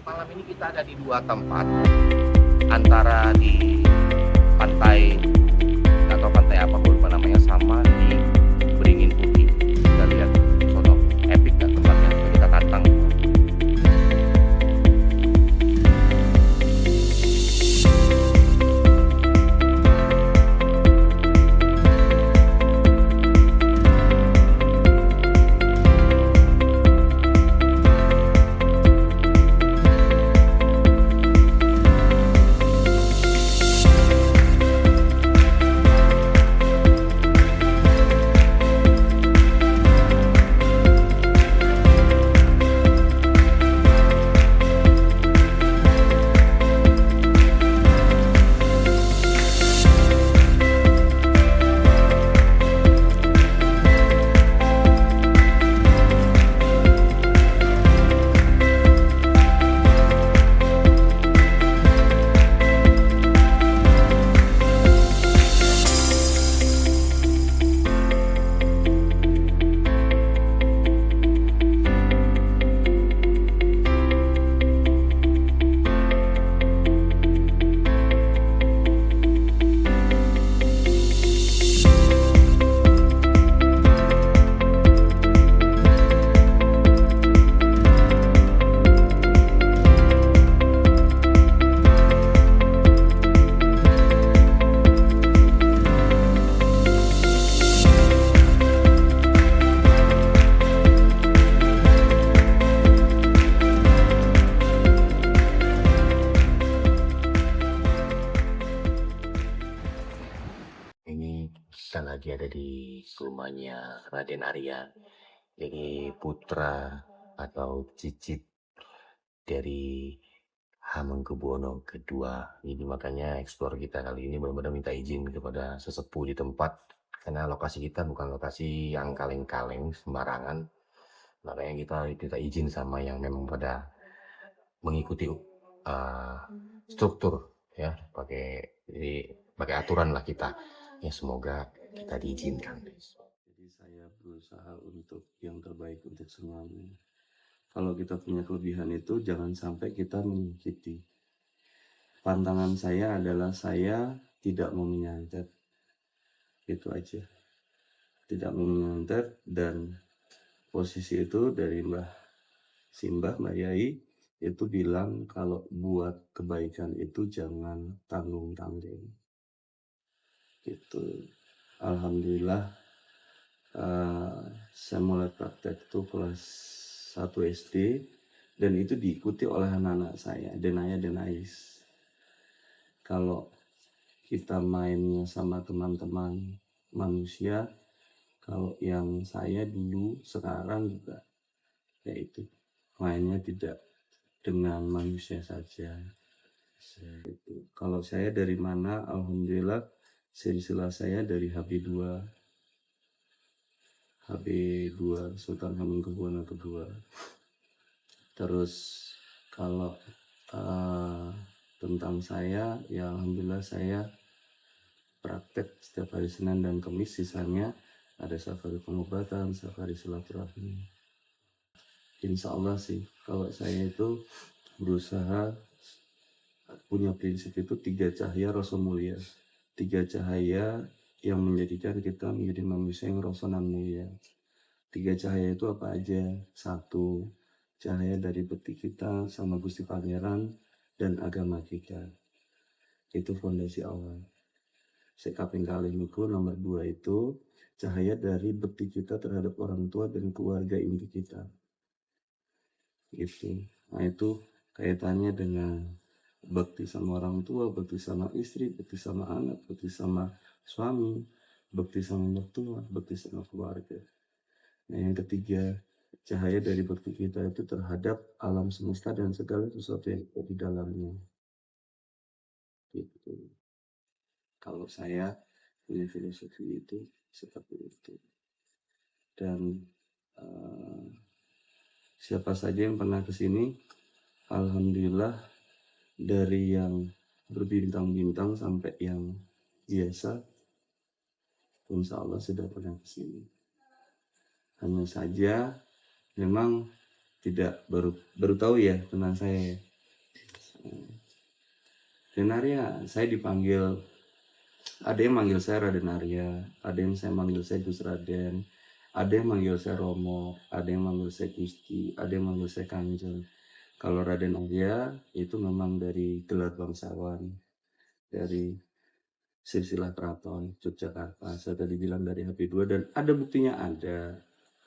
Malam ini kita ada di dua tempat, antara di pantai, nggak tahu pantai apa, gue lupa namanya, sama di Beringin Putih. Kita lihat sono, epic kan tempatnya, kita tantang. Ini kita lagi ada di rumahnya Raden Arya. Ini putra atau cicit dari Hamengkubuwono kedua. Jadi makanya eksplor kita kali ini benar-benar minta izin kepada sesepuh di tempat, karena lokasi kita bukan lokasi yang kaleng-kaleng sembarangan. Makanya kita minta izin sama yang memang pada mengikuti struktur ya, pakai aturan lah kita. Ya semoga kita diizinkan. Jadi saya berusaha untuk yang terbaik untuk semuanya. Kalau kita punya kelebihan itu jangan sampai kita menyakiti. Pantangan saya adalah saya tidak mau menyantet. Itu aja. Tidak mau menyantet, dan posisi itu dari Mbah Simbah, Mbak Yai itu bilang kalau buat kebaikan itu jangan tanggung-tanggung. Gitu. Alhamdulillah saya mulai praktek itu kelas 1 SD, dan itu diikuti oleh anak-anak saya, Denaya Denais. Kalau kita mainnya sama teman-teman manusia, kalau yang saya dulu sekarang juga yaitu mainnya tidak dengan manusia saja. Kalau saya dari mana? Alhamdulillah silsilah saya dari HB2 Sultan Hamengkubuwono kedua. Terus kalau tentang saya, ya alhamdulillah saya praktek setiap hari Senin dan Kamis, sisanya ada safari pengobatan, safari silaturahmi. Insya Allah sih, kalau saya itu berusaha punya prinsip itu 3 cahaya Rasul mulia, 3 cahaya yang menjadikan kita menjadi manusia yang rosonan mulia. 3 cahaya itu apa aja? 1, cahaya dari peti kita sama Gusti Pangeran dan agama kita. Itu fondasi awal. Sekaping kali niku nomor 2 itu cahaya dari bekti kita terhadap orang tua dan keluarga inti kita. Gitu. Nah itu kaitannya dengan bekti sama orang tua, bekti sama istri, bekti sama anak, bekti sama suami, bekti sama mertua, bekti sama keluarga. Nah yang ketiga, cahaya dari bekti kita itu terhadap alam semesta dan segala sesuatu yang ada di dalamnya. Gitu. Kalau saya punya filosofi itu seperti itu. Dan siapa saja yang pernah kesini, alhamdulillah dari yang berbintang-bintang sampai yang biasa, insya Allah sudah pernah kesini. Hanya saja memang tidak baru tahu ya teman saya. Raden Arya, saya dipanggil, ada yang manggil saya Raden Arya, ada yang saya manggil saya Gus Raden, ada yang manggil saya Romo, ada yang manggil saya Gusti, ada yang manggil saya Kanjeng. Kalau Raden Arya itu memang dari gelar bangsawan, dari silsilah keraton Yogyakarta. Saya tadi bilang dari HP2 dan ada buktinya ada.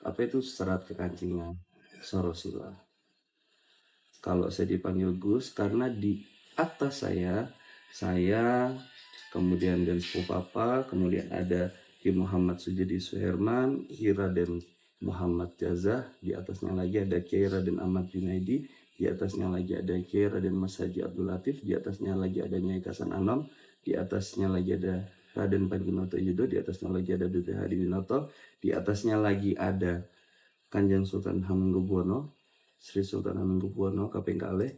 Apa itu serat kekancingan Sorosila. Kalau saya dipanggil Gus karena di atas saya kemudian dan sepupu papa, kemudian ada Ki Muhammad Sujudi Suherman, Ki Raden Muhammad Jazah, di atasnya lagi ada Kiai Raden Ahmad Junaidi, di atasnya lagi ada Kiai Raden Mas Haji Abdul Latif, di atasnya lagi ada Nyai Kasan Anom, di atasnya lagi ada Raden Panji Noto Yudo, di atasnya lagi ada Dude Hadinoto, di atasnya lagi ada Kanjeng Sultan Hamengkubuwono, Sri Sultan Hamengkubuwono Kapingkalih,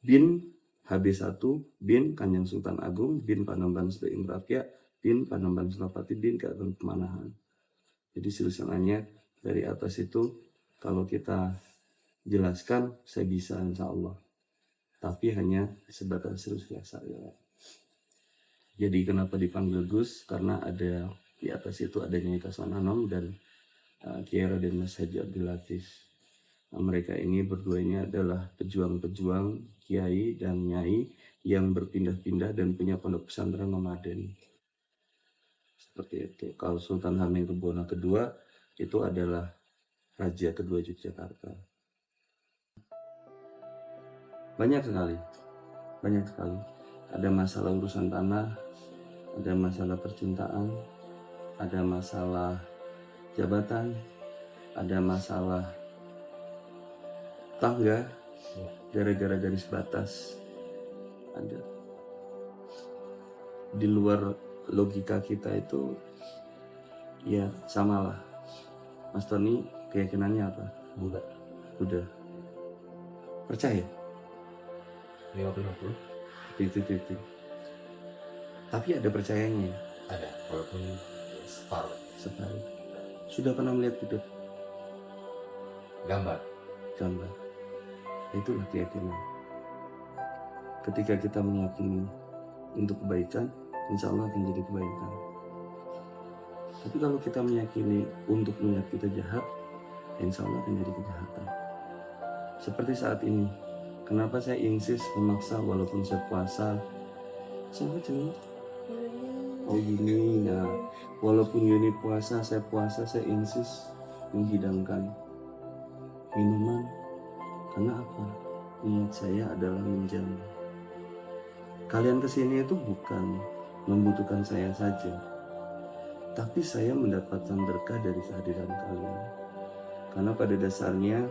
bin HB1, bin Kanjeng Sultan Agung, bin Panembahan Sri Imrapya, bin Panembahan Senopati, bin Gatot Pemanahan. Jadi silsilannya dari atas itu kalau kita jelaskan saya bisa insya Allah. Tapi hanya sebatas silsilah saya. Jadi kenapa dipanggil Gus? Karena ada di atas itu ada Nyai Kasan Anom dan Kiai Raden Mas Haji Abdul Latif. Nah, mereka ini berdua ini adalah pejuang-pejuang kiai dan nyai yang berpindah-pindah dan punya pondok pesantren nomaden. Seperti itu. Kalau Sultan Hamengkubuwono kedua itu adalah Raja kedua Yogyakarta. Banyak sekali. Ada masalah urusan tanah, ada masalah percintaan, ada masalah jabatan, ada masalah tangga, gara-gara garis batas, ada. Di luar logika kita itu, ya samalah. Mas Tony keyakinannya apa? Udah. Percaya? 50-50 50-50. Tapi ada percayanya ya? ada, walaupun separuh. Sekali. Sudah pernah melihat hidup Gambar. Itulah keyakinan. Ketika kita meyakini untuk kebaikan, insya Allah akan jadi kebaikan. Tapi kalau kita meyakini untuk niat kita jahat, insya Allah akan jadi kejahatan. Seperti saat ini, kenapa saya insist memaksa walaupun saya puasa? Siapa cuy? Oh gini, nah walaupun ini puasa, saya insist menghidangkan minuman. Karena apa? Niat saya adalah menjamu. Kalian kesini itu bukan membutuhkan saya saja, tapi saya mendapatkan berkah dari kehadiran kalian. Karena pada dasarnya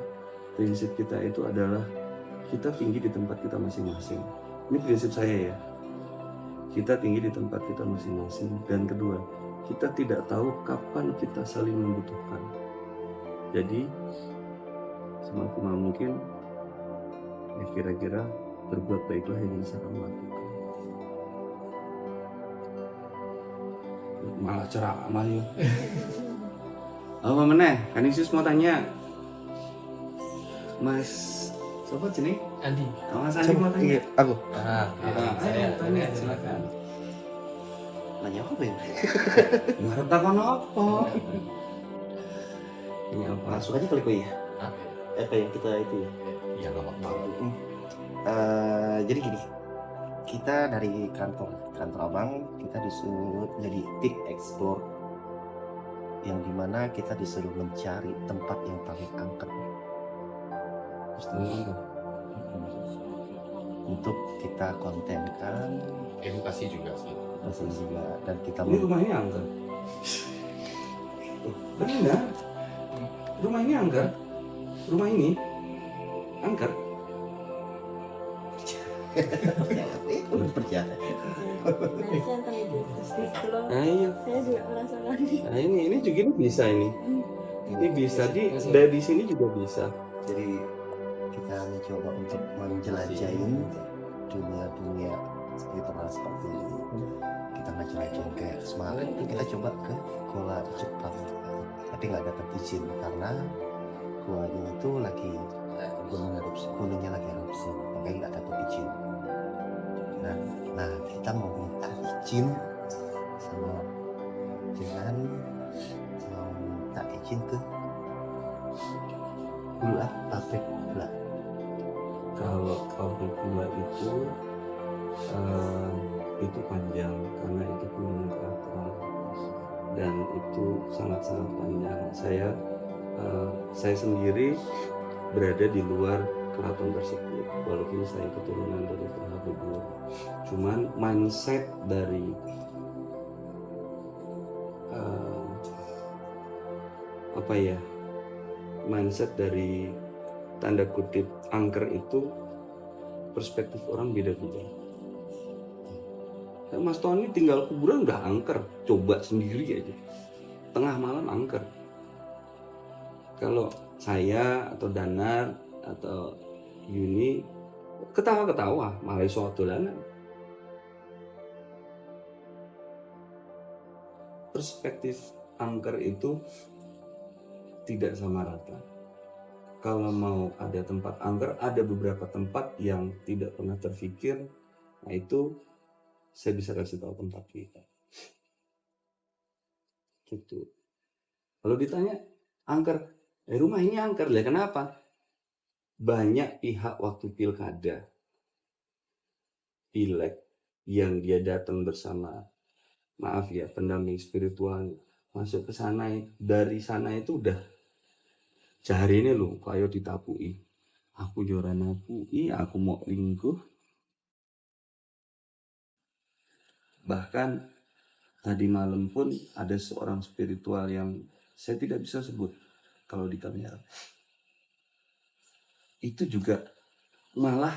prinsip kita itu adalah kita tinggi di tempat kita masing-masing. Ini prinsip saya ya. Kita tinggi di tempat kita masing-masing. Dan kedua, kita tidak tahu kapan kita saling membutuhkan. Jadi semaksimal mungkin ya kira-kira berbuat baiklah yang bisa kamu lakukan. Malah ceramah ya. Apa meneh? Kan Isis mau tanya. Mas, siapa jenis? Andi. Mas Andi mau tanya. Aku Saya tanya, silakan. nanya apa ya? Ngarep takon apa? Ini apa? Langsung aja kali kok ya. Apa ya? Apa yang kita itu ya? Ya nggak apa-apa. Jadi gini, kita dari kantor abang kita disuruh jadi tim explore yang dimana kita disuruh mencari tempat yang paling angker untuk kita kontenkan Edukasi juga sih. masih juga dan kita Ini rumah ini angker. Benar. Rumah ini angker. Rumah ini angker. percaya. Ayo. Saya juga merasakan. Nah ini juga ini bisa ini. Ini bisa dari sini juga bisa. Jadi kita mencoba untuk menjelajahi dunia sekitar seperti ini. Kita ngejelajahin kayak semalam itu kita coba ke Goa Jepang, tapi nggak dapat izin karena goanya itu lagi gunungnya lagi erupsi, makanya nggak dapat izin. izin sama dengan mau minta izin ke gula, pabrik gula. Kalau pabrik gula itu panjang karena itu punya peraturan dan itu sangat-sangat panjang. Saya sendiri berada di luar keraton tersebut walaupun saya keturunan dari Prabu. Cuman mindset dari mindset dari tanda kutip angker itu perspektif orang beda-beda. Mas Tony tinggal kuburan udah angker, coba sendiri aja tengah malam angker. Kalau saya atau Danar atau Yuni ketawa-ketawa malah suatu dana. Perspektif angker itu tidak sama rata. Kalau mau ada tempat angker, ada beberapa tempat yang tidak pernah terfikir. Nah itu saya bisa kasih tahu tempat kita. Gitu. Kalau ditanya angker, rumah ini angker, lah kenapa? Banyak pihak waktu pilkada, pileg yang dia datang bersama, maaf ya, pendamping spiritual masuk ke sana, dari sana itu udah cari ini loh, kayak ditapui. Aku jora napui, aku mau lingkuh. Bahkan tadi malam pun ada seorang spiritual yang saya tidak bisa sebut kalau di kamera. Itu juga malah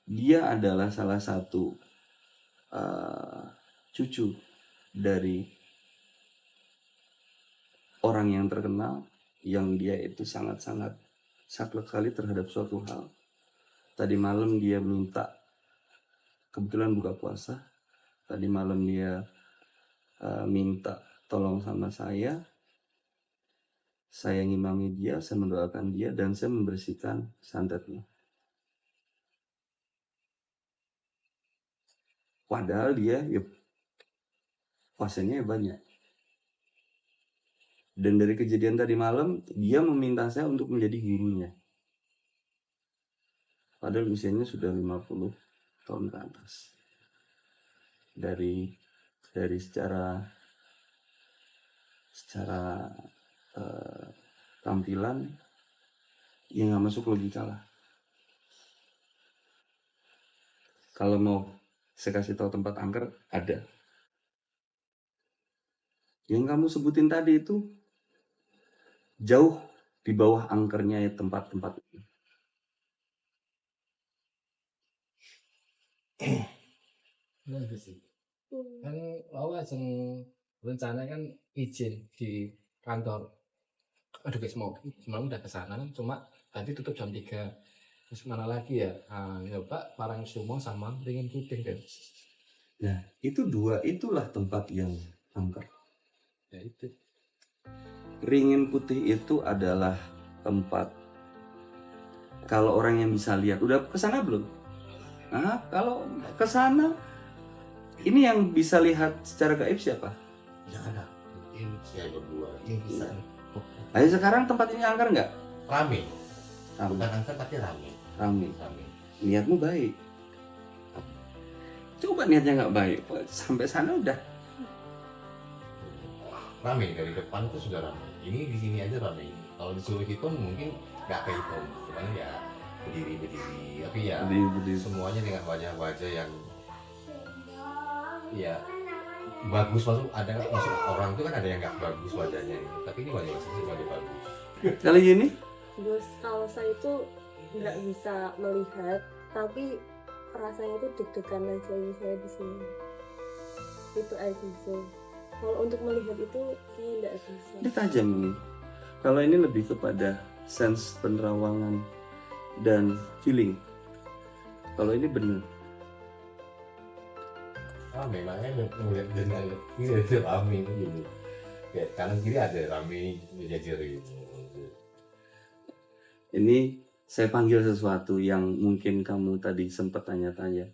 dia adalah salah satu cucu dari orang yang terkenal yang dia itu sangat-sangat saklek sekali terhadap suatu hal. Tadi malam dia minta, kebetulan buka puasa, tadi malam dia minta tolong sama saya ngimami dia, saya mendoakan dia, dan saya membersihkan santetnya. Padahal dia ya puasanya banyak. Dan dari kejadian tadi malam, dia meminta saya untuk menjadi gurunya. Padahal usianya sudah 50 tahun ke atas. Dari secara tampilan, ya nggak masuk logika lah. Kalau mau saya kasih tahu tempat angker, ada. Yang kamu sebutin tadi itu jauh di bawah angkernya tempat-tempat itu. Nah, gitu. Kan sing rencana kan izin di kantor. Aduh guys, semalam udah kesana kan, cuma tadi tutup jam 3. Terus mana lagi ya? Ya Pak, Parangsumo sama Ringin Putih kan. Nah, itulah tempat yang angker. Ya itu. Ringin Putih itu adalah tempat, kalau orang yang bisa lihat, udah kesana belum? Nah, kalau kesana, ini yang bisa lihat secara gaib siapa? Ya ada. Mungkin saya berdua. Ini bisa. Ayo sekarang tempat ini angker nggak? Rame. Rame. Bukan angker tapi rame. Rame. Rame. Niatmu baik. Coba niatnya nggak baik, sampai sana udah. Rame dari depan itu sudah rame. Ini di sini aja rame. Kalau disuruh hitung mungkin nggak kehitung. Cuman ya berdiri. Tapi ya Berdiri. semuanya dengan wajah-wajah yang ya bagus, masuk orang itu kan ada yang nggak bagus wajahnya, tapi ini wajah wajah bagus. Kali ini? Terus kalau saya itu nggak bisa melihat, tapi rasanya itu deg-degan aja saya di sini. Itu aja sih. Kalau untuk melihat itu saya nggak bisa. Ini tajam ini. Kalau ini lebih kepada sense penerawangan dan feeling. Kalau ini benar. Rame, makanya ngeliat jenazah ini ada rame itu gini. Kayak kanan kiri ada rame berjajar gitu. Ini saya panggil sesuatu yang mungkin kamu tadi sempat tanya-tanya.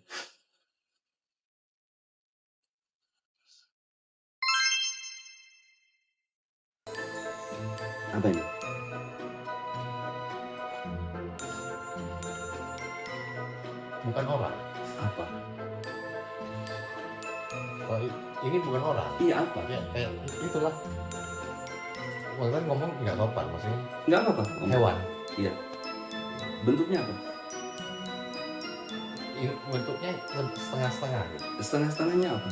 Apa ini? Bukan orang. Apa? Oh, ini bukan orang. Iya apa? Ya, kayak itulah. Maksudnya ngomong nggak sopan, maksudnya Nggak apa-apa. hewan. Iya. Bentuknya apa? Ini bentuknya setengah-setengah gitu. Setengah-setengahnya apa?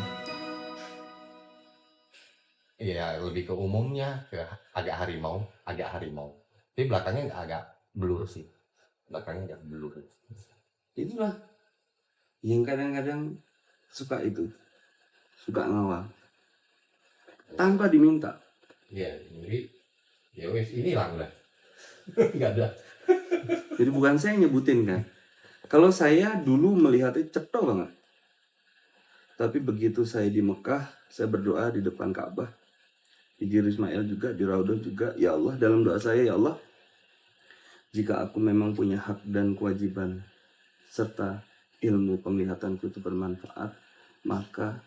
Iya, lebih ke umumnya ke agak harimau. Tapi belakangnya agak blur sih. Belakangnya agak blur. Itulah yang kadang-kadang suka itu, suka ngawal tanpa diminta. Iya, jadi ya wes inilah udah. Nggak ada. Jadi bukan saya nyebutin kan. Kalau saya dulu melihatnya cetok banget. Tapi begitu saya di Mekah, saya berdoa di depan Ka'bah, di Hijri Ismail juga, di Raudhah juga. Ya Allah, dalam doa saya, ya Allah, jika aku memang punya hak dan kewajiban serta ilmu penglihatanku itu bermanfaat, maka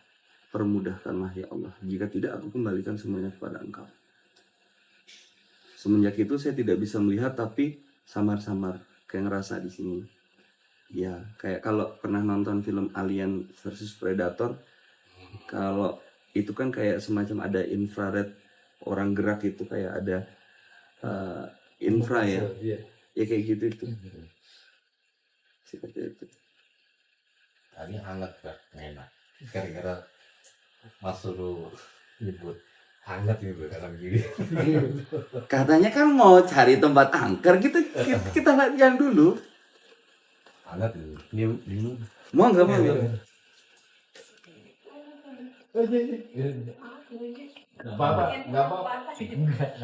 permudahkanlah ya Allah. Jika tidak, aku kembalikan semuanya kepada Engkau. Semenjak itu saya tidak bisa melihat, tapi samar-samar kayak ngerasa di sini. Ya, kayak kalau pernah nonton film Alien versus Predator, kalau itu kan kayak semacam ada infrared, orang gerak itu kayak ada infra ya. Iya. Ya kayak gitu itu. Seperti itu. Ini hangat gak? Enak. Gara-gara Mas Suruh nyebut hangat gitu dalam gini. Katanya kan mau cari tempat angker, kita latihan dulu. Hangat itu. Ini Mau nggak mau? Nggak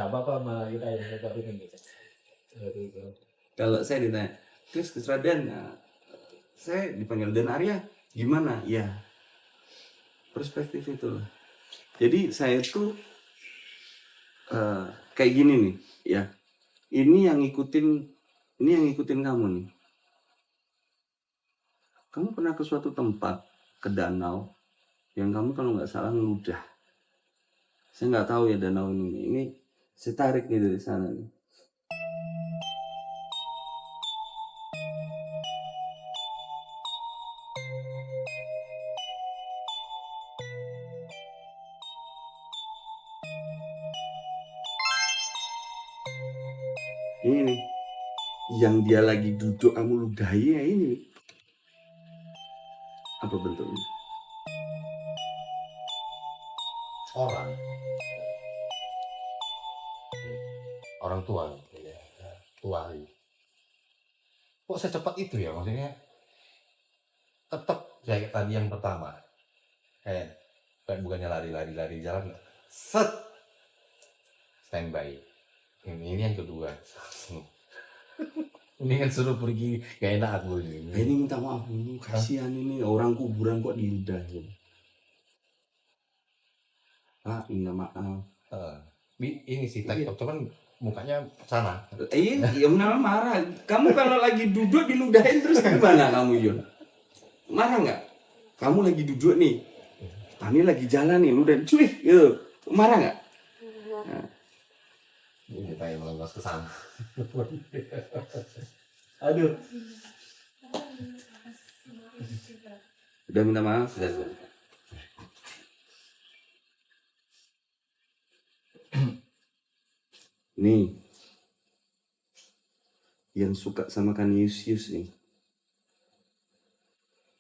apa-apa malah kita yang tapi kan gitu. Seperti itu. Kalau saya ditanya, Chris Raden, saya dipanggil Dan Arya, gimana? Ya, perspektif itu. Jadi saya tuh kayak gini nih, ya. Ini yang ngikutin kamu nih. Kamu pernah ke suatu tempat, ke danau, yang kamu kalau nggak salah ngeludah. Saya nggak tahu ya danau ini. Ini saya tarik nih dari sana nih. Ini nih, yang dia lagi duduk kamu ludahi ya ini. Apa bentuknya? orang tua. Ya, tua. Kok secepat itu ya, maksudnya tetap kayak tadi yang pertama, kayak bukannya lari jalan, set standby. Ini yang kedua. Ini kan suruh pergi, gak enak aku ini. Ini minta maaf, ini kasihan ini orang kuburan kok diludahin. Pak, minta maaf. Ini sih TikTok, cuman mukanya sana. Iya benar marah. Kamu kalau lagi duduk diludahin terus gimana kamu Yun? Marah nggak? Kamu lagi duduk nih, Tani lagi jalan nih, ludahin, cuy, yuk, marah nggak? Ini kita yang melengos ke sana. Aduh. Udah minta maaf? Sudah. Nih, yang suka sama Canisius nih,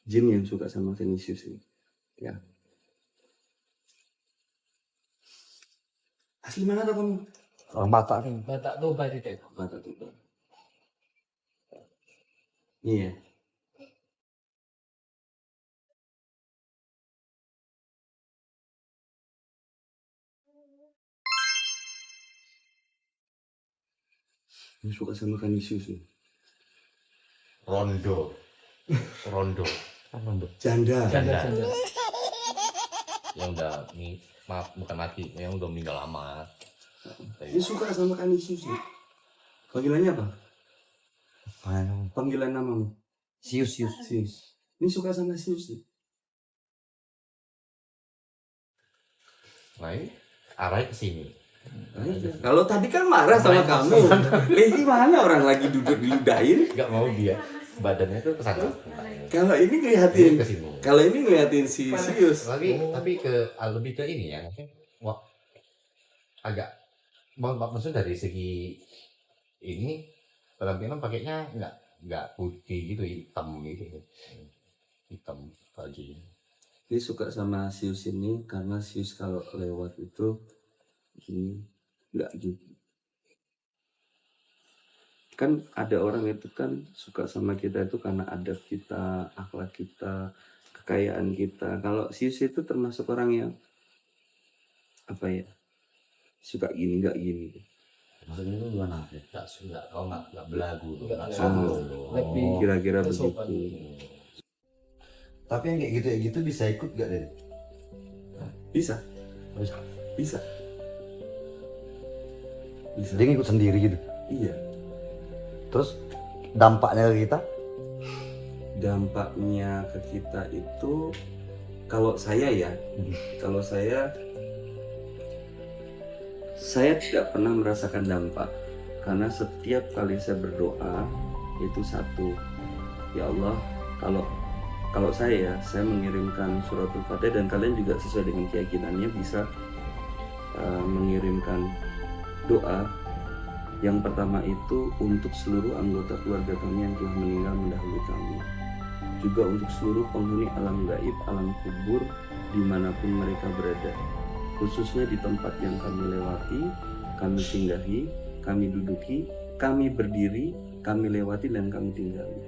jin yang suka sama Canisius nih, ya. Asli mana tuh kamu? Orang Batak nih. Batak tuh baik deh. Batak tuh. Iya. Yang suka sama Canisius nih. Rondo. Janda. Yang udah maaf bukan mati, yang udah meninggal lama. Ini suka sama Canisius nih. Panggilannya apa? Panggilan namamu? Sius. Ini suka sama Sius nih. Nah ini arahnya ke sini. Kalau tadi kan marah sama kamu. Gimana orang lagi duduk diludahin? Nggak mau dia, badannya tuh kesana. Kalau ini ngeliatin, Ke sini. kalau ini ngeliatin si Sius. Tapi lebih ke ini ya, wah, agak maksudnya dari segi ini penampilan pakainya nggak putih gitu, hitam gitu, hitam bajunya. Dia suka sama Sius ini karena Sius kalau lewat itu gini, nggak gitu. Kan ada orang itu kan suka sama kita itu karena adab kita, akhlak kita, kekayaan kita. Kalau Sius itu termasuk orang yang apa ya, suka gini nggak gini. Maksudnya itu gimana? Nggak belagu, nggak Nggak sombong. lebih Kira-kira sopan. begitu. Tapi yang kayak gitu bisa ikut gak deh? Bisa, Bisa. bisa. Bisa. Dia ngikut sendiri gitu. Iya. Terus dampaknya ke kita? Dampaknya ke kita itu, kalau saya ya, kalau saya tidak pernah merasakan dampak, karena setiap kali saya berdoa itu satu, ya Allah, kalau saya mengirimkan suratul Fatihah, dan kalian juga sesuai dengan keyakinannya bisa mengirimkan doa. Yang pertama itu untuk seluruh anggota keluarga kami yang telah meninggal mendahului kami, juga untuk seluruh penghuni alam gaib, alam kubur, dimanapun mereka berada, khususnya di tempat yang kami lewati, kami singgahi, kami duduki, kami berdiri, kami lewati, dan kami tinggali.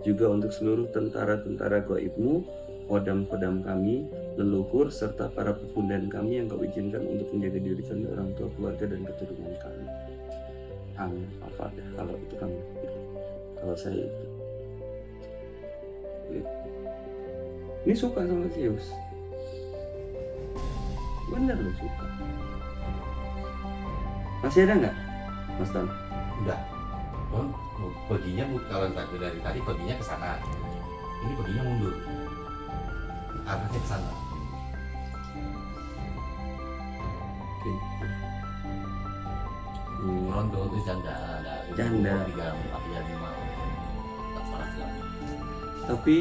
Juga untuk seluruh tentara-tentara gaibmu, kodam-kodam kami, leluhur, serta para pepundan kami yang kau izinkan untuk menjaga diri kami, orang tua, keluarga, dan keturunan kami. Amin. Al-Fatihah. Kalau itu kami, kalau saya itu. Ini suka sama Zeus. Bener loh, suka. Masih ada nggak, Mas Tan? Udah. Perginya kalau dari tadi perginya ke sana. Ini perginya mundur. Arahnya ke sana. Oke. Rondo itu janda. Janda. 3, 4, 5. Tak salah lagi. Tapi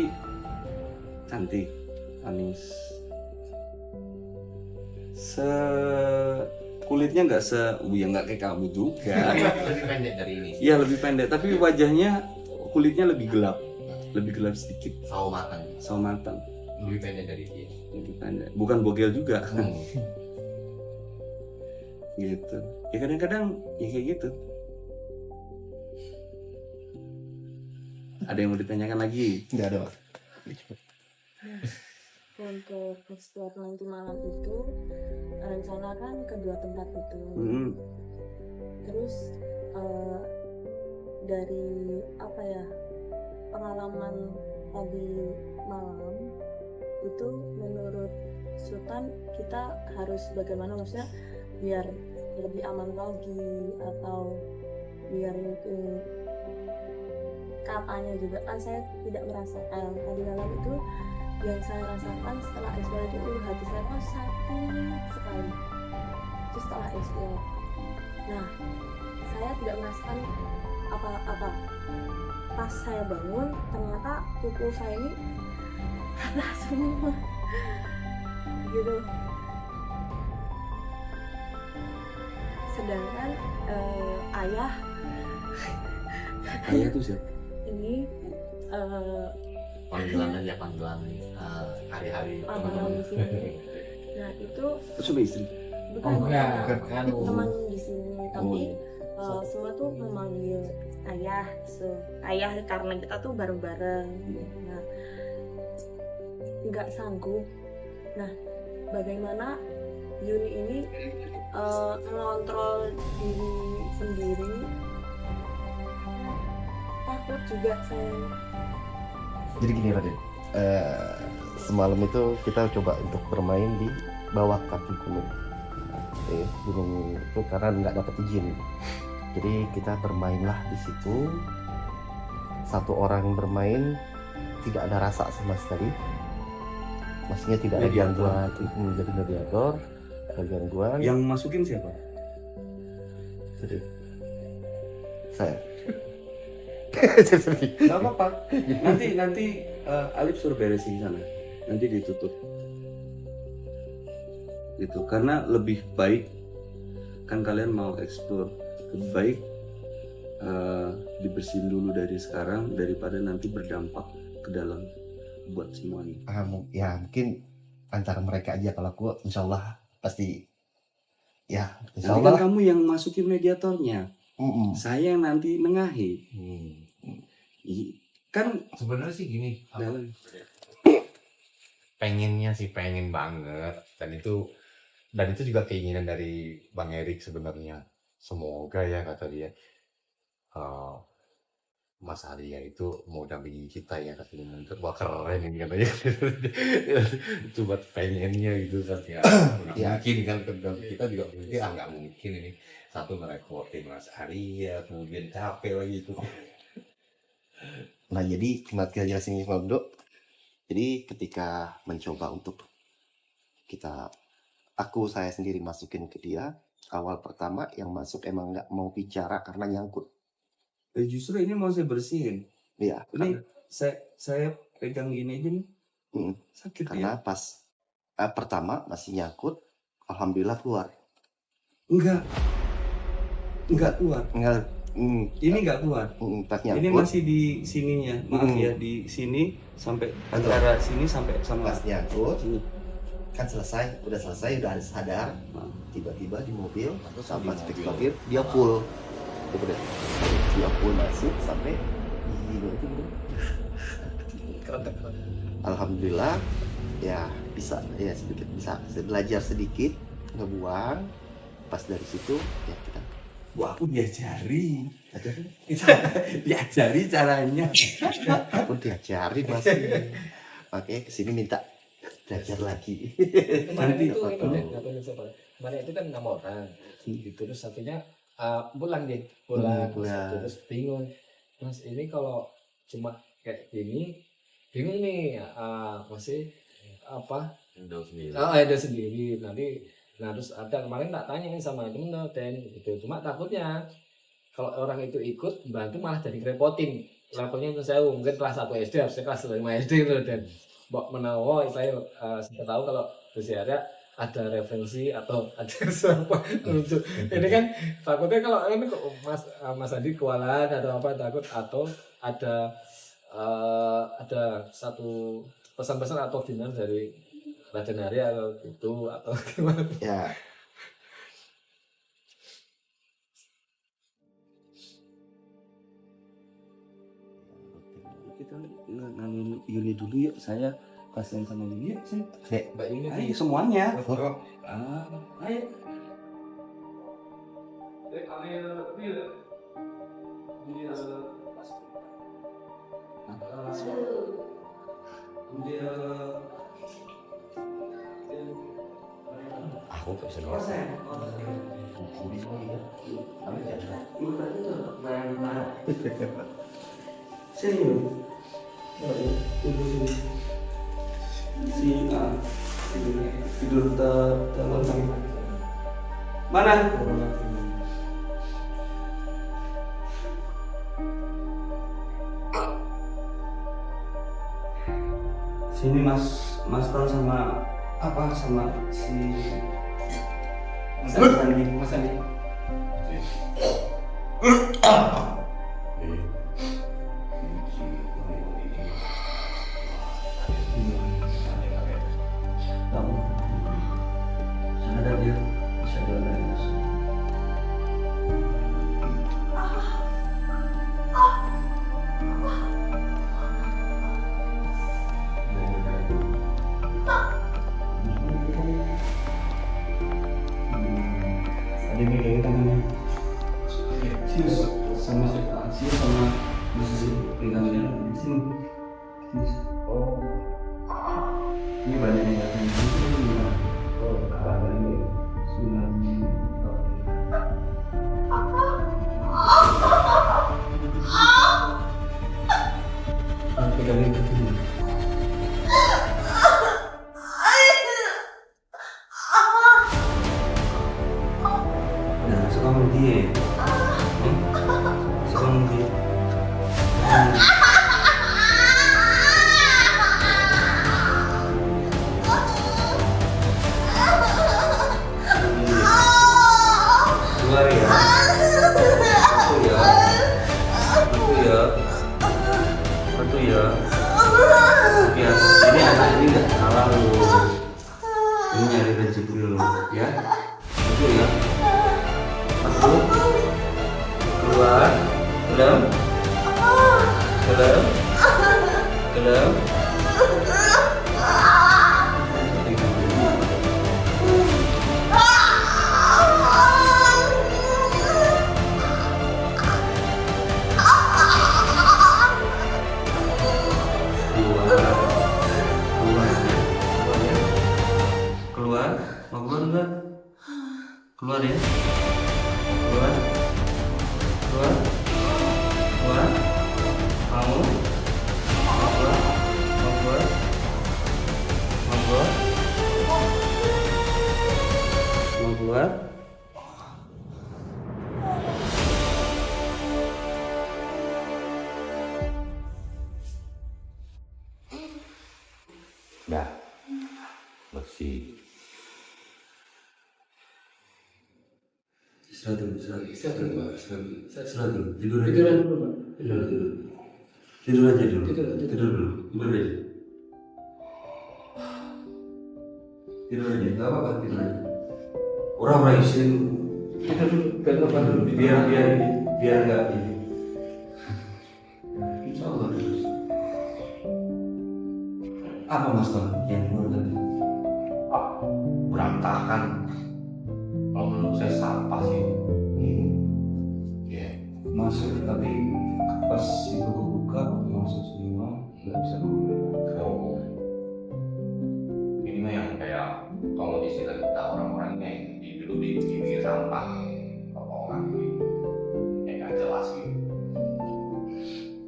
cantik, manis. Kulitnya nggak ya nggak kayak kamu juga. Lebih pendek dari ini. Iya, lebih pendek, tapi wajahnya, kulitnya lebih gelap sedikit, Sawo matang. sawo matang, Lebih pendek dari dia. lebih pendek. Bukan bogel juga, Hmm. gitu. Ya kadang-kadang ya kayak gitu. Ada yang mau ditanyakan lagi? Nggak ada, Pak. Untuk eksplor nanti malam itu rencanakan kedua tempat itu. Hmm. Terus dari apa ya, pengalaman tadi malam itu menurut Sultan kita harus bagaimana, maksudnya biar lebih aman lagi, atau biar mungkin katanya juga kan saya tidak merasakan tadi malam itu. Yang saya rasakan setelah eksplor itu hati saya kok sakit sekali itu setelah eksplor. Nah, saya tidak merasakan apa-apa. Pas saya bangun ternyata kuku saya ini patah semua gitu. Sedangkan ayah Ayah tuh siapa? ini Panggilan hari-hari abang di sini. Nah itu Terus sama istri? bukan Bukan. teman di sini, tapi Oh. semua tuh memanggil ayah, ayah karena kita tuh bareng-bareng. Nah, nggak sanggup. Nah, bagaimana Yuni ini mengontrol diri sendiri? Takut juga saya. Jadi gini Raden, semalam itu kita coba untuk bermain di bawah kaki gunung. Gunung itu karena nggak dapat izin. Jadi kita bermainlah di situ. Satu orang bermain tidak ada rasa sama sekali. Maksudnya tidak ada Mediator. gangguan, menjadi mediator, ada gangguan. Yang masukin siapa? Sedih. Saya. Gak apa-apa. Nanti Alif suruh beresin sana. Nanti ditutup. Gitu. Karena lebih baik kan kalian mau explore, lebih baik dibersihin dulu dari sekarang daripada nanti berdampak ke dalam buat semuanya. Ya mungkin antara mereka aja, kalau aku insya Allah pasti ya insya Nanti Allah. kan kamu yang masukin mediatornya, saya yang nanti nengahi. Kan Sebenarnya sih gini, dalam pengen banget, dan itu juga keinginan dari Bang Erik sebenarnya. Semoga ya, kata dia, Mas Arya itu mau dampingi kita ya, katanya. Wah keren ini katanya. Itu buat pengennya gitu kan ya. Nggak Ya. mungkin kan, kita juga mikir nggak mungkin ini satu ngerepotin Mas Arya, kemudian capek lagi itu. Nah jadi cuma kita jelasin ini Bang Dok. Jadi ketika mencoba untuk saya sendiri masukin ke dia, awal pertama yang masuk emang nggak mau bicara karena nyangkut. justru ini mau saya bersihin. Iya. Ini saya pegang gini aja nih. Sakit ya? Karena pas pertama masih nyangkut, alhamdulillah keluar. Enggak keluar. Ini enggak keluar. Pas Ini nyangkut, masih di sininya. Maaf ya, di sini sampai antara sini sampai sama pas nyangkut sini. kan udah selesai, udah sadar. Tiba-tiba di mobil sama speaker dia full. Dia full masuk sampai gila itu bro. Alhamdulillah ya bisa ya sedikit bisa belajar sedikit ngebuang. Pas dari situ ya kita Wah, aku diajari. Diajari caranya. pun diajari masih. Makanya kesini minta belajar lagi. Kemarin Nanti itu apa tuh? kemarin itu kan 6 orang gitu, terus satunya pulang pulang. terus bingung, Mas ini kalau cuma kayak gini bingung nih, masih apa Indo sendiri. ada sendiri nanti. Nah terus ada kemarin tak tanya sama temen Dan gitu, cuma takutnya kalau orang itu ikut bantu malah jadi ngerepotin. Levelnya itu saya mungkin kelas 1 SD, harusnya kelas 5 SD gitu. Dan mbok menawa saya sudah tahu kalau Gus Arya ada referensi atau ada siapa untuk ini kan takutnya kalau ini kok Mas Andi kewalahan atau apa, takut atau ada satu pesan-pesan atau final dari Raden Arya atau itu atau gimana Ya Kita ngalamin Yuni dulu yuk. Saya kasihan sama Yuni. Yuk, sini. Mbak ini Ayo semuanya. Oh. Ayo. Aku gak bisa ngerti. Sini. Tidur teman. Mana? Sini Mas Tal sama apa sama si Mas Andi. Tahu. Ada dia bisa jalan. Ada yang tangannya. Sius sama sisi pegangnya di sini. Oh. Ini banyak yang datang di sini. Oh, ada ini. Tsunami. Pegangin ke sini. Nah, suka sama dia. itu ya. Ya, ini anak ini nggak salah loh. Ini nyari rezeki loh, ya. Itu ya. Masuk, keluar, dalam, dalam, dalam. Keluar, mau keluar enggak? Keluar ya, keluar, keluar, keluar, mau keluar, mau keluar, mau keluar, mau keluar. Dah bersih. Istirahat dulu, Istirahat dulu, Pak. istirahat dulu, tidur aja. Tiduran dulu, Pak. Tidur dulu. Tidur aja dulu. Tidur. Tidur dulu. Tidur aja. Tidur aja. Enggak apa-apa, tidur aja. Orang-orang isi dulu. Tidur dulu, biar lepas dulu. Biar enggak ini. Insya Allah terus. Apa masalah yang keluar tadi? Berantakan. Kalau menurut saya sampah sih. Ya, Masuk tapi pas itu buka masuk semua nggak bisa buka. oh. Ini mah yang kayak kalau di istilah kita orang-orangnya yang dulu di pinggir sampah. Kalau orang ini kayak nggak jelas gitu.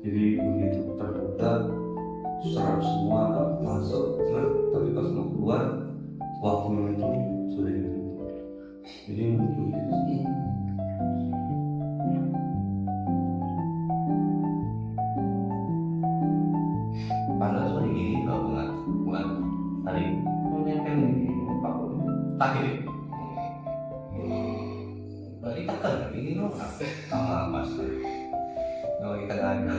Jadi begitu terbuka serap semua masuk tapi pas mau keluar waktunya itu sudah ini. Jadi begitu. Padahal soalnya gini kalau bukan tadi kan tak gini. Berarti tekan ini loh sama mas. Kalau kita nggak ada.